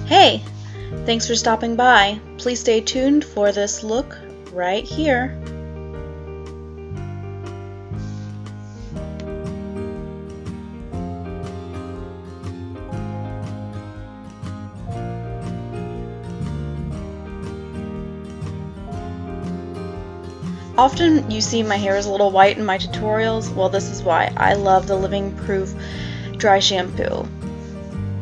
Hey! Thanks for stopping by. Please stay tuned for this look right here. Often you see my hair is a little white in my tutorials. Well, this is why. I love the Living Proof Dry Shampoo.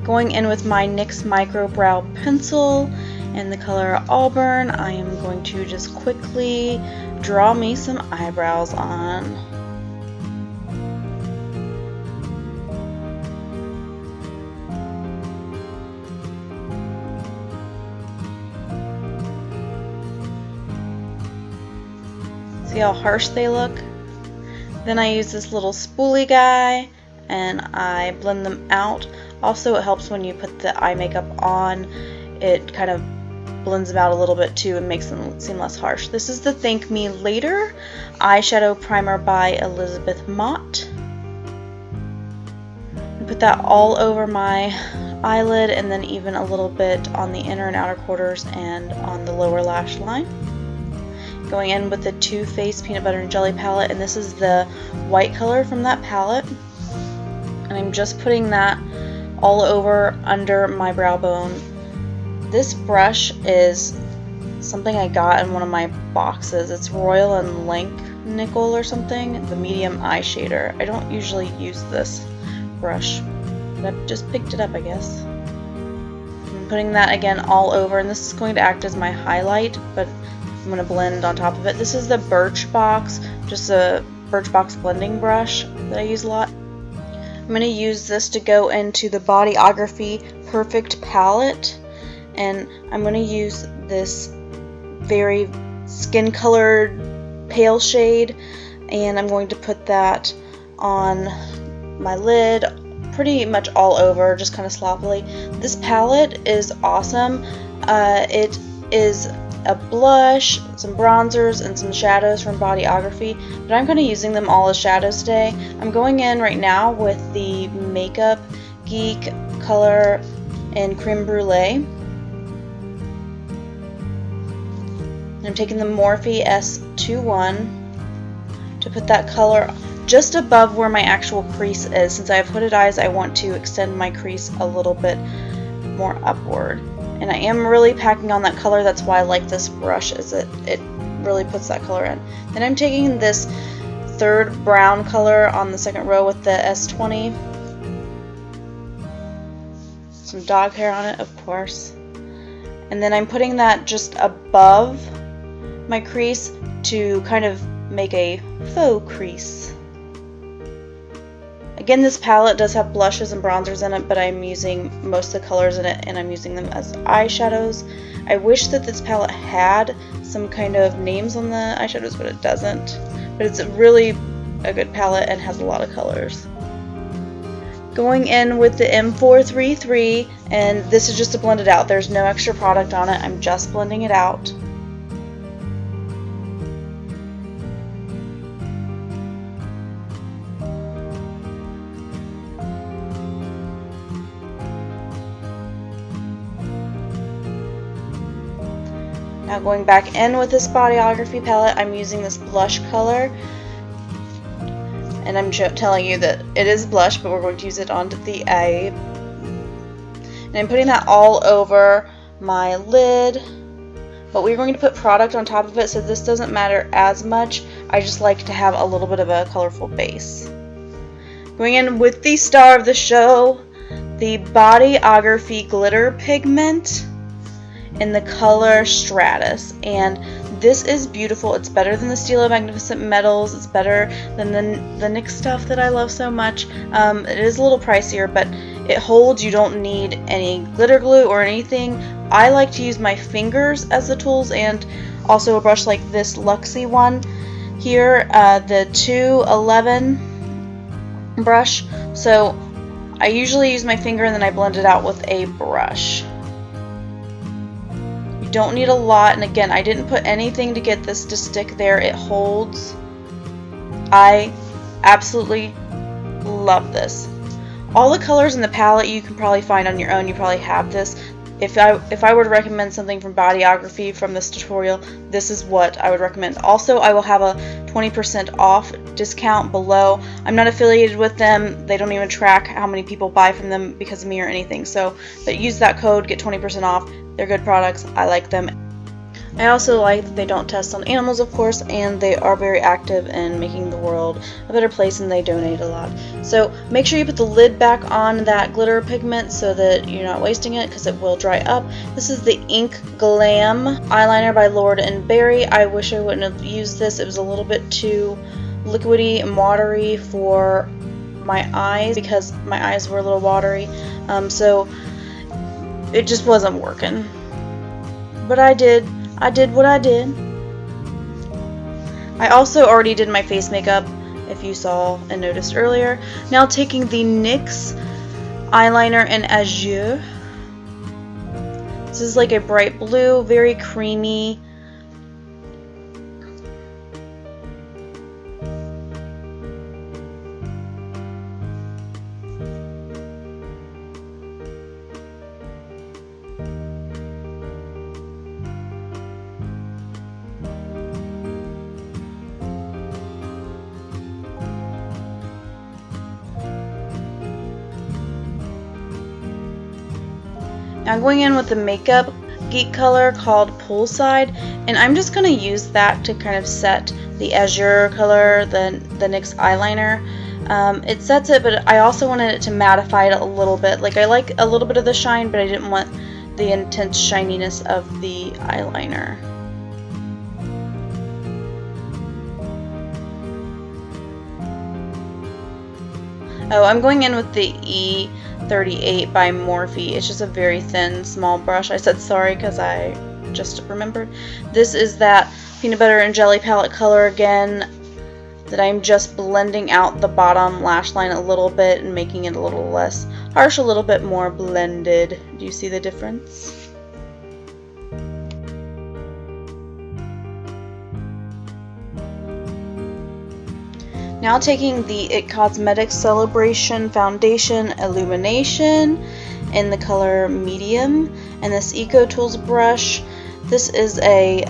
Going in with my NYX Micro Brow Pencil in the color Auburn, I am going to just quickly draw me some eyebrows on. See how harsh they look? Then I use this little spoolie guy and I blend them out. Also, it helps when you put the eye makeup on. It kind of blends them out a little bit too and makes them seem less harsh. This is the Thank Me Later eyeshadow primer by Elizabeth Mott. Put that all over my eyelid and then even a little bit on the inner and outer quarters and on the lower lash line. Going in with the Too Faced Peanut Butter and Jelly palette, and this is the white color from that palette. And I'm just putting that all over under my brow bone. This brush is something I got in one of my boxes. It's Royal and Lank Nickel or something, the medium eye shader. I don't usually use this brush, but I've just picked it up, I guess. I'm putting that again all over, and this is going to act as my highlight, but I'm going to blend on top of it. This is the Birchbox, just a Birchbox blending brush that I use a lot. I'm going to use this to go into the Bodyography Perfect palette, and I'm going to use this very skin colored pale shade, and I'm going to put that on my lid pretty much all over, just kind of sloppily. This palette is awesome. It is a blush, some bronzers, and some shadows from Bodyography, but I'm kind of using them all as shadows today. I'm going in right now with the Makeup Geek color in Creme Brulee. I'm taking the Morphe S21 to put that color just above where my actual crease is. Since I have hooded eyes, I want to extend my crease a little bit more upward. And I am really packing on that color. That's why I like this brush, is it really puts that color in. Then I'm taking this third brown color on the second row with the S20. Some dog hair on it, of course. And then I'm putting that just above my crease to kind of make a faux crease. Again, this palette does have blushes and bronzers in it, but I'm using most of the colors in it and I'm using them as eyeshadows. I wish that this palette had some kind of names on the eyeshadows, but it doesn't. But it's really a good palette and has a lot of colors. Going in with the M433, and this is just to blend it out. There's no extra product on it. I'm just blending it out. Now going back in with this Bodyography palette, I'm using this blush color. And I'm telling you that it is blush, but we're going to use it onto the eye. And I'm putting that all over my lid. But we're going to put product on top of it, so this doesn't matter as much. I just like to have a little bit of a colorful base. Going in with the star of the show, the Bodyography Glitter Pigment in the color Stratus, and this is beautiful. It's better than the Stilo Magnificent Metals. It's better than the NYX stuff that I love so much. It is a little pricier, but it holds. You don't need any glitter glue or anything. I like to use my fingers as the tools, and also a brush like this Luxie one here, the 211 brush. So I usually use my finger and then I blend it out with a brush. You don't need a lot, and again, I didn't put anything to get this to stick there. It holds. I absolutely love this. All the colors in the palette you can probably find on your own. You probably have this. if I were to recommend something from Bodyography from this tutorial, this is what I would recommend. Also, I will have a 20% off discount below. I'm not affiliated with them. They don't even track how many people buy from them because of me or anything. So, but use that code, get 20% off. They're good products. I like them. I also like that they don't test on animals, of course, and they are very active in making the world a better place, and they donate a lot. So make sure you put the lid back on that glitter pigment so that you're not wasting it, because it will dry up. This is the Ink Glam eyeliner by Lord & Berry. I wish I wouldn't have used this. It was a little bit too liquidy and watery for my eyes because my eyes were a little watery. So it just wasn't working. But I did what I did. I also already did my face makeup, if you saw and noticed earlier. Now taking the NYX eyeliner in Azure. This is like a bright blue, very creamy. Now I'm going in with the makeup Geek color called Poolside, and I'm just going to use that to kind of set the Azure color, the NYX eyeliner. It sets it, but I also wanted it to mattify it a little bit. Like, I like a little bit of the shine, but I didn't want the intense shininess of the eyeliner. Oh, I'm going in with the E38 by Morphe. It's just a very thin, small brush. I said sorry because I just remembered. This is that peanut butter and jelly palette color again that I'm just blending out the bottom lash line a little bit and making it a little less harsh, a little bit more blended. Do you see the difference? Now taking the IT Cosmetics Celebration Foundation Illumination in the color medium, and this EcoTools brush. This is a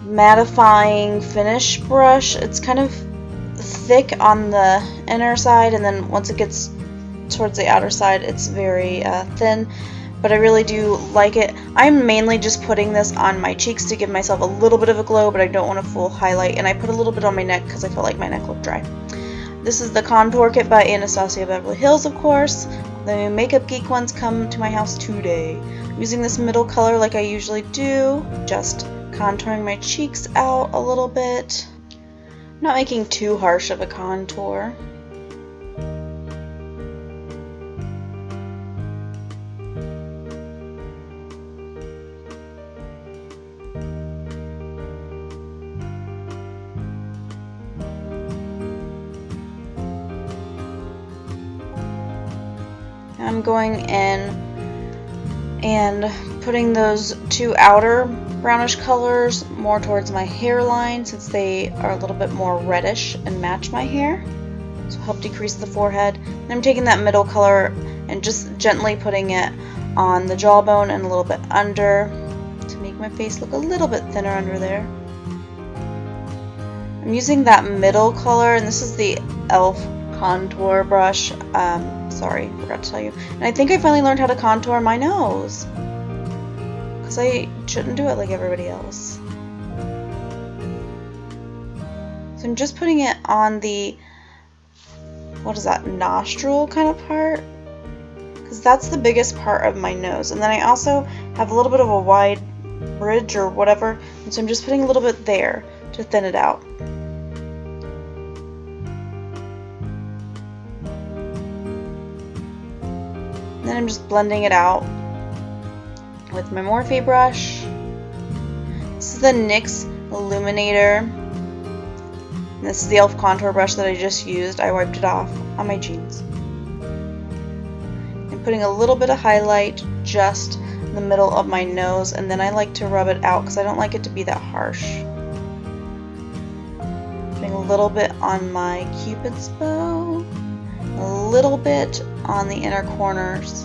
mattifying finish brush. It's kind of thick on the inner side, and then once it gets towards the outer side, it's very thin. But I really do like it. I'm mainly just putting this on my cheeks to give myself a little bit of a glow, but I don't want a full highlight. And I put a little bit on my neck because I felt like my neck looked dry. This is the contour kit by Anastasia Beverly Hills, of course. The Makeup Geek ones come to my house today. I'm using this middle color like I usually do, just contouring my cheeks out a little bit. I'm not making too harsh of a contour. I'm going in and putting those two outer brownish colors more towards my hairline, since they are a little bit more reddish and match my hair, so help decrease the forehead. And I'm taking that middle color and just gently putting it on the jawbone and a little bit under to make my face look a little bit thinner under there. I'm using that middle color, and this is the e.l.f. contour brush. Sorry, forgot to tell you. And I think I finally learned how to contour my nose, because I shouldn't do it like everybody else. So I'm just putting it on the, what is that, nostril kind of part, because that's the biggest part of my nose. And then I also have a little bit of a wide bridge or whatever, and so I'm just putting a little bit there to thin it out. And then I'm just blending it out with my Morphe brush. This is the NYX Illuminator. And this is the e.l.f. contour brush that I just used. I wiped it off on my jeans. I'm putting a little bit of highlight just in the middle of my nose, and then I like to rub it out because I don't like it to be that harsh. Putting a little bit on my Cupid's bow. A little bit on the inner corners.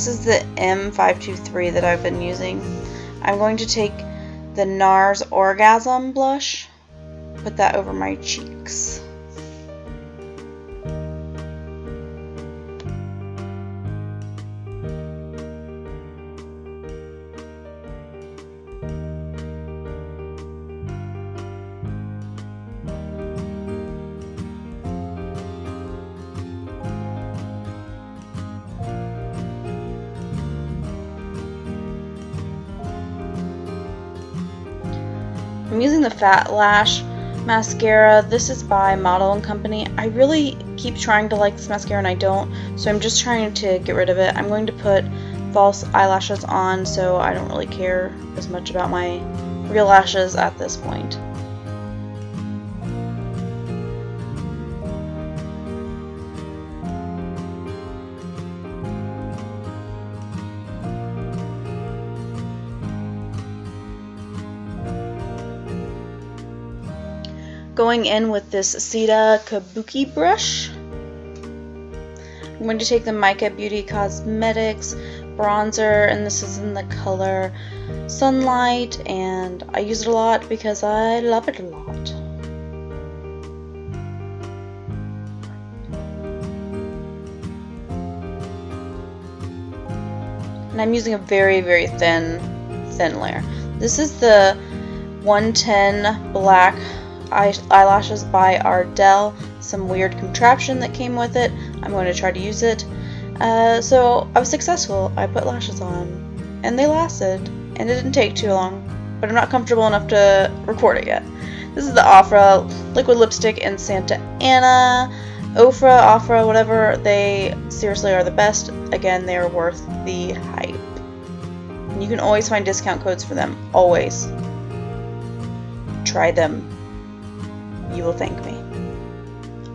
This is the M523 that I've been using. I'm going to take the Nars Orgasm blush, put that over my cheeks. I'm using the Fat Lash mascara. This is by Model & Company. I really keep trying to like this mascara and I don't, so I'm just trying to get rid of it. I'm going to put false eyelashes on, so I don't really care as much about my real lashes at this point. Going in with this Seta Kabuki brush, I'm going to take the Mica Beauty Cosmetics bronzer, and this is in the color Sunlight, and I use it a lot because I love it a lot. And I'm using a very, very thin layer. This is the 110 Black Eyelashes by Ardell, some weird contraption that came with it. I'm going to try to use it. So I was successful. I put lashes on and they lasted, and it didn't take too long, but I'm not comfortable enough to record it yet. This is the Ofra liquid lipstick in Santa Ana. Ofra, whatever, they seriously are the best. Again, they are worth the hype. And you can always find discount codes for them. Always. Try them. You will thank me.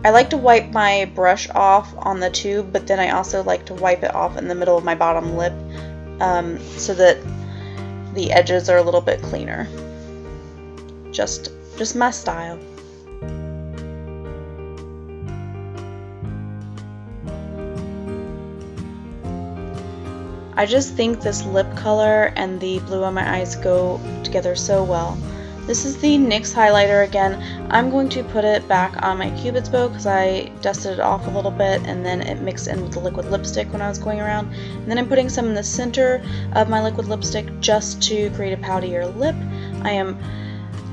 I like to wipe my brush off on the tube, but then I also like to wipe it off in the middle of my bottom lip so that the edges are a little bit cleaner. Just my style. I just think this lip color and the blue on my eyes go together so well. This is the NYX highlighter again. I'm going to put it back on my Cupid's bow because I dusted it off a little bit and then it mixed in with the liquid lipstick when I was going around. And then I'm putting some in the center of my liquid lipstick just to create a poutier lip. I am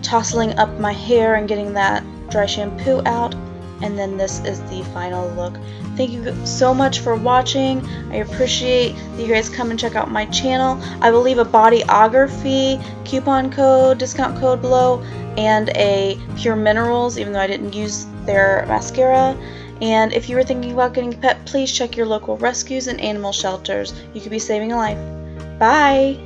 tousling up my hair and getting that dry shampoo out. And then this is the final look. Thank you so much for watching. I appreciate that you guys come and check out my channel. I will leave a bodyography coupon code, discount code below, and a Pure Minerals, even though I didn't use their mascara. And if you were thinking about getting a pet, please check your local rescues and animal shelters. You could be saving a life. Bye!